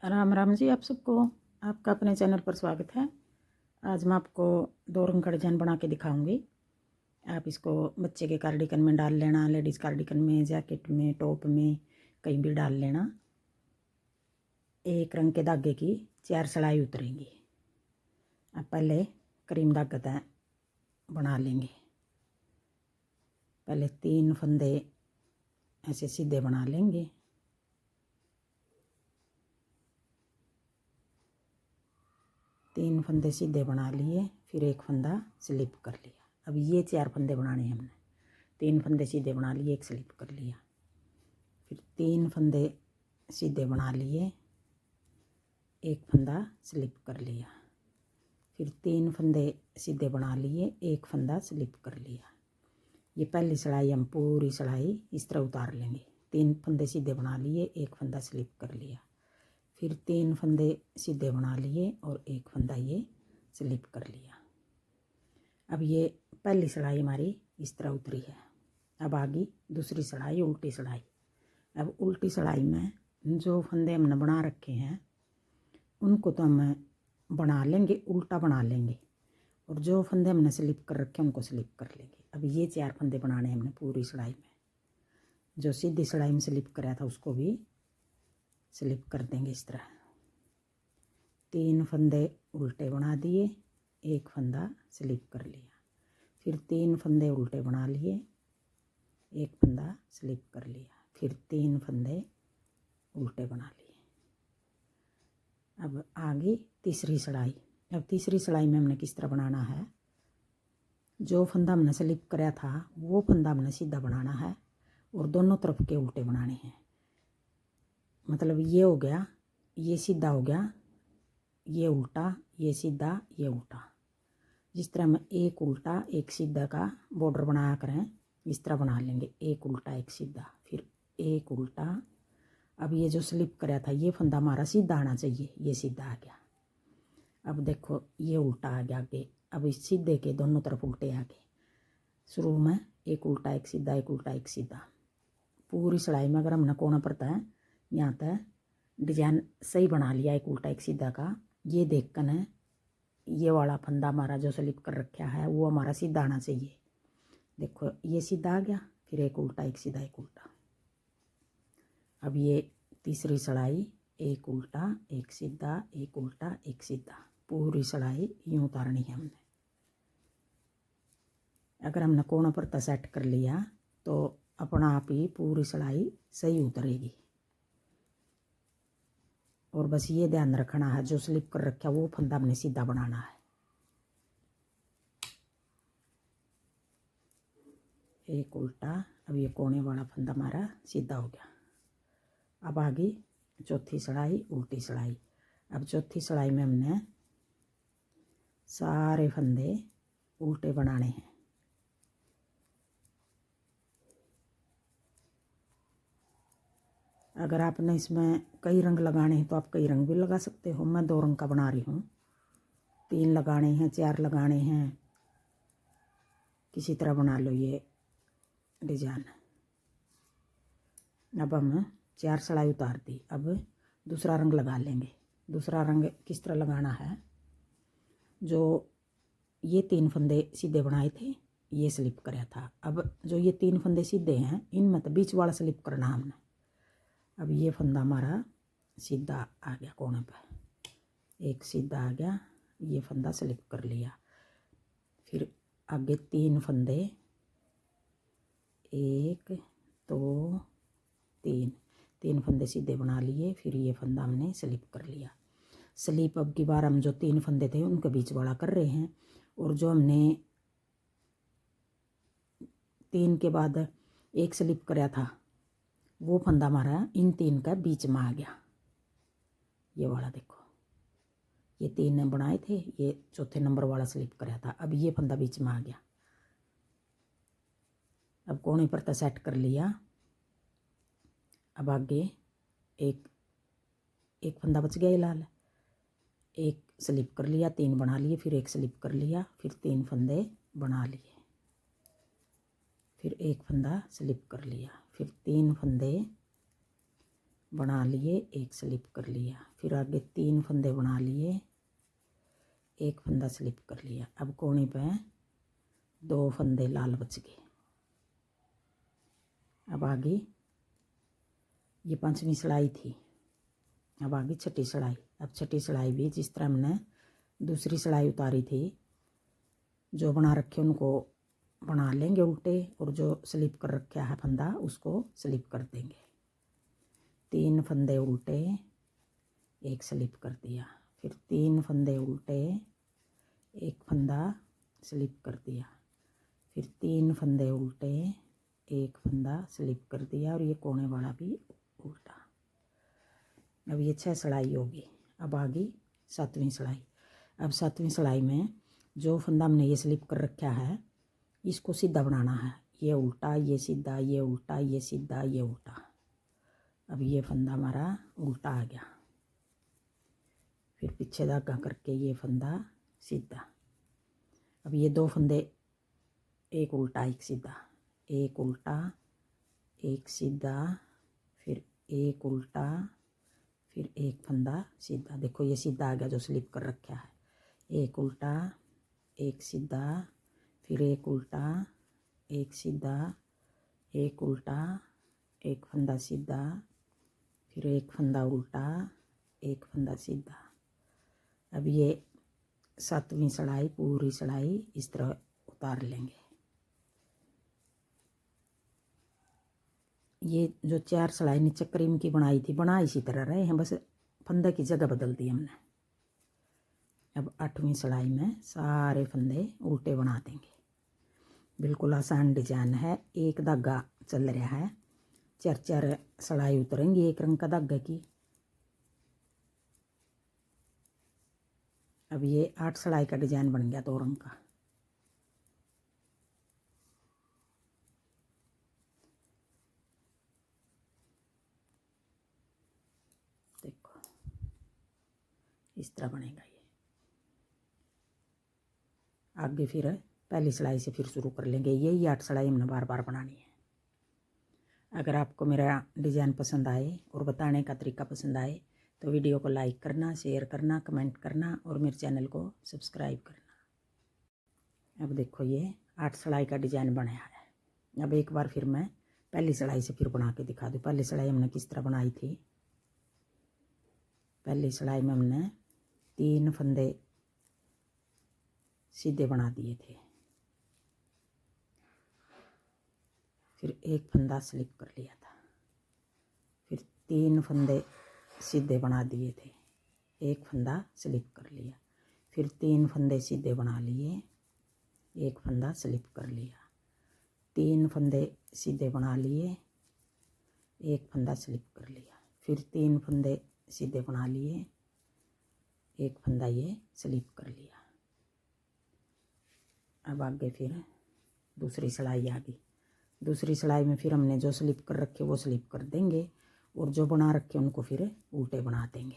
राम राम जी आप सबको। आपका अपने चैनल पर स्वागत है। आज मैं आपको 2 रंग का डिजाइन बना के दिखाऊंगी। आप इसको बच्चे के कार्डिगन में डाल लेना, लेडीज़ कार्डिगन में, जैकेट में, टॉप में, कहीं भी डाल लेना। एक रंग के धागे की 4 सिलाई उतरेंगी। अब पहले क्रीम धागा बना लेंगे। पहले 3 फंदे ऐसे सीधे बना लेंगे। तीन फंदे सीधे बना लिए, फिर एक फंदा स्लिप कर लिया। अब ये 4 फंदे बनाने हैं हमने। 3 फंदे सीधे बना लिए, एक स्लिप कर लिया, फिर 3 फंदे सीधे बना लिए, एक फंदा स्लिप कर लिया, फिर 3 फंदे सीधे बना लिए, एक फंदा स्लिप कर लिया। ये पहली सिलाई हम पूरी सिलाई इस तरह उतार लेंगे। 3 फंदे सीधे बना लिए, एक फंदा स्लिप कर लिया, फिर 3 फंदे सीधे बना लिए और एक फंदा ये स्लिप कर लिया। अब ये पहली सिलाई हमारी इस तरह उतरी है। अब आगे दूसरी सिलाई, उल्टी सिलाई। अब उल्टी सिलाई में जो फंदे हमने बना रखे हैं उनको तो हम बना लेंगे, उल्टा बना लेंगे, और जो फंदे हमने स्लिप कर रखे हैं उनको स्लिप कर लेंगे। अब ये 4 फंदे बनाने हमने पूरी सिलाई में। जो सीधी सिलाई में स्लिप कराया था उसको भी स्लिप कर देंगे इस तरह। 3 फंदे उल्टे बना दिए, एक फंदा स्लिप कर लिया, फिर 3 फंदे उल्टे बना लिए, एक फंदा स्लिप कर लिया, फिर 3 फंदे उल्टे बना लिए। अब आगे तीसरी सिलाई। अब तीसरी सिलाई में हमने किस तरह बनाना है, जो फंदा हमने स्लिप कराया था वो फंदा हमने सीधा बनाना है और दोनों तरफ के उल्टे बनाने हैं। मतलब ये हो गया, ये सीधा हो गया, ये उल्टा, ये सीधा, ये उल्टा। जिस तरह हम एक उल्टा एक सीधा का बॉर्डर बनाया करें, इस तरह बना लेंगे। एक उल्टा एक सीधा, फिर एक उल्टा। अब ये जो स्लिप कराया था ये फंदा हमारा सीधा आना चाहिए, ये सीधा आ गया। अब देखो ये उल्टा आ गया आगे। अब इस सीधे के दोनों तरफ उल्टे आ गए। शुरू में एक उल्टा एक सीधा, एक उल्टा एक सीधा। पूरी सिलाई में अगर हमने कोना पड़ता है यहाँ तक डिजाइन सही बना लिया एक उल्टा एक सीधा का, ये देख कर न ये वाला फंदा हमारा जो स्लिप कर रखा है वो हमारा सीधा आना चाहिए। देखो ये सीधा आ गया, फिर एक उल्टा एक सीधा एक उल्टा। अब ये तीसरी सिलाई, एक उल्टा एक सीधा, एक उल्टा एक सीधा। पूरी सिलाई यूँ उतारनी है हमने। अगर हमने कोना परता सेट कर लिया तो अपना आप ही पूरी सिलाई सही उतरेगी। और बस ये ध्यान रखना है जो स्लिप कर रखा है वो फंदा हमने सीधा बनाना है। एक उल्टा। अब ये कोने वाला फंदा हमारा सीधा हो गया। अब आगे चौथी सिलाई, उल्टी सिलाई। अब चौथी सिलाई में हमने सारे फंदे उल्टे बनाने हैं। अगर आपने इसमें कई रंग लगाने हैं तो आप कई रंग भी लगा सकते हो। मैं 2 रंग का बना रही हूँ। 3 लगाने हैं, 4 लगाने हैं, किसी तरह बना लो ये डिजाइन। अब हम 4 सिलाई उतार दी। अब दूसरा रंग लगा लेंगे। दूसरा रंग किस तरह लगाना है, जो ये 3 फंदे सीधे बनाए थे ये स्लिप कराया था। अब जो ये 3 फंदे सीधे हैं इनमें तो बीच वाला स्लिप करना हमने। अब ये फंदा हमारा सीधा आ गया कोने पर, एक सीधा आ गया, ये फंदा स्लिप कर लिया। फिर आगे 3 फंदे, 1 2 3 फंदे सीधे बना लिए, फिर ये फंदा हमने स्लिप कर लिया। स्लिप अब की बार हम जो 3 फंदे थे उनके बीच वाला कर रहे हैं, और जो हमने 3 के बाद एक स्लिप कराया था वो फंदा हमारा इन 3 का बीच में आ गया। ये वाला देखो, ये 3 ने बनाए थे, ये चौथे नंबर वाला स्लिप कराया था। अब ये फंदा बीच में आ गया। अब कोने पर तो सेट कर लिया। अब आगे एक फंदा बच गया लाल, एक स्लिप कर लिया, 3 बना लिए, फिर एक स्लिप कर लिया, फिर 3 फंदे बना लिए, फिर एक फंदा स्लिप कर लिया, फिर 3 फंदे बना लिए, एक स्लिप कर लिया। फिर आगे 3 फंदे बना लिए, एक फंदा स्लिप कर लिया। अब कोने पे 2 फंदे लाल बच गए। अब आगे ये 5वीं सिलाई थी, अब आगे 6ठी सिलाई। अब 6ठी सिलाई भी जिस तरह हमने दूसरी सिलाई उतारी थी, जो बना रखे उनको बना लेंगे उल्टे, और जो स्लिप कर रखा है फंदा उसको स्लिप कर देंगे। 3 फंदे उल्टे, एक स्लिप कर दिया। फिर 3 फंदे उल्टे, एक फंदा स्लिप कर दिया। फिर 3 फंदे उल्टे, एक फंदा स्लिप कर दिया, और ये कोने वाला भी उल्टा। अब ये 6 सिलाई होगी। अब आगे 7वीं सिलाई। अब 7वीं सिलाई में जो फंदा हमने ये स्लिप कर रखा है इसको सीधा बनाना है। ये उल्टा, ये सीधा, ये उल्टा, ये सीधा, ये उल्टा। अब ये फंदा हमारा उल्टा आ गया। फिर पीछे धागा करके ये फंदा सीधा। अब ये 2 फंदे, एक उल्टा एक सीधा, एक उल्टा एक सीधा, फिर एक उल्टा, फिर एक फंदा सीधा। देखो ये सीधा आ गया जो स्लिप कर रखा है। एक उल्टा एक सीधा, फिर एक उल्टा एक सीधा, एक उल्टा एक फंदा सीधा, फिर एक फंदा उल्टा, एक फंदा सीधा। अब ये 7वीं सिलाई पूरी सिलाई इस तरह उतार लेंगे। ये जो 4 सिलाई नीचे क्रीम की बनाई थी, बना इसी तरह रहे हैं, बस फंदे की जगह बदल दी हमने। अब 8वीं सिलाई में सारे फंदे उल्टे बना देंगे। बिल्कुल आसान डिजाइन है, एक धागा चल रहा है, 4 सिलाई उतरेंगी एक रंग का धागे की। अब ये 8 सिलाई का डिजाइन बन गया 2 रंग का। देखो इस तरह बनेगा ये। आगे फिर पहली सिलाई से फिर शुरू कर लेंगे। यही 8 सिलाई हमने बार बार बनानी है। अगर आपको मेरा डिज़ाइन पसंद आए और बताने का तरीका पसंद आए तो वीडियो को लाइक करना, शेयर करना, कमेंट करना और मेरे चैनल को सब्सक्राइब करना। अब देखो ये 8 सिलाई का डिज़ाइन बनाया है। अब एक बार फिर मैं पहली सिलाई से फिर बना के दिखा दूँ। पहली सिलाई हमने किस तरह बनाई थी। पहली सिलाई में हमने 3 फंदे सीधे बना दिए थे, फिर एक फंदा स्लिप कर लिया था, फिर 3 फंदे सीधे बना दिए थे, एक फंदा स्लिप कर लिया, फिर 3 फंदे सीधे बना लिए, एक फंदा स्लिप कर लिया, 3 फंदे सीधे बना लिए, एक फंदा स्लिप कर लिया, फिर 3 फंदे सीधे बना लिए, एक फंदा ये स्लिप कर लिया। अब आगे फिर दूसरी सिलाई आ गई। दूसरी सिलाई में फिर हमने जो स्लिप कर रखे वो स्लिप कर देंगे, और जो बना रखे उनको फिर उल्टे बना देंगे।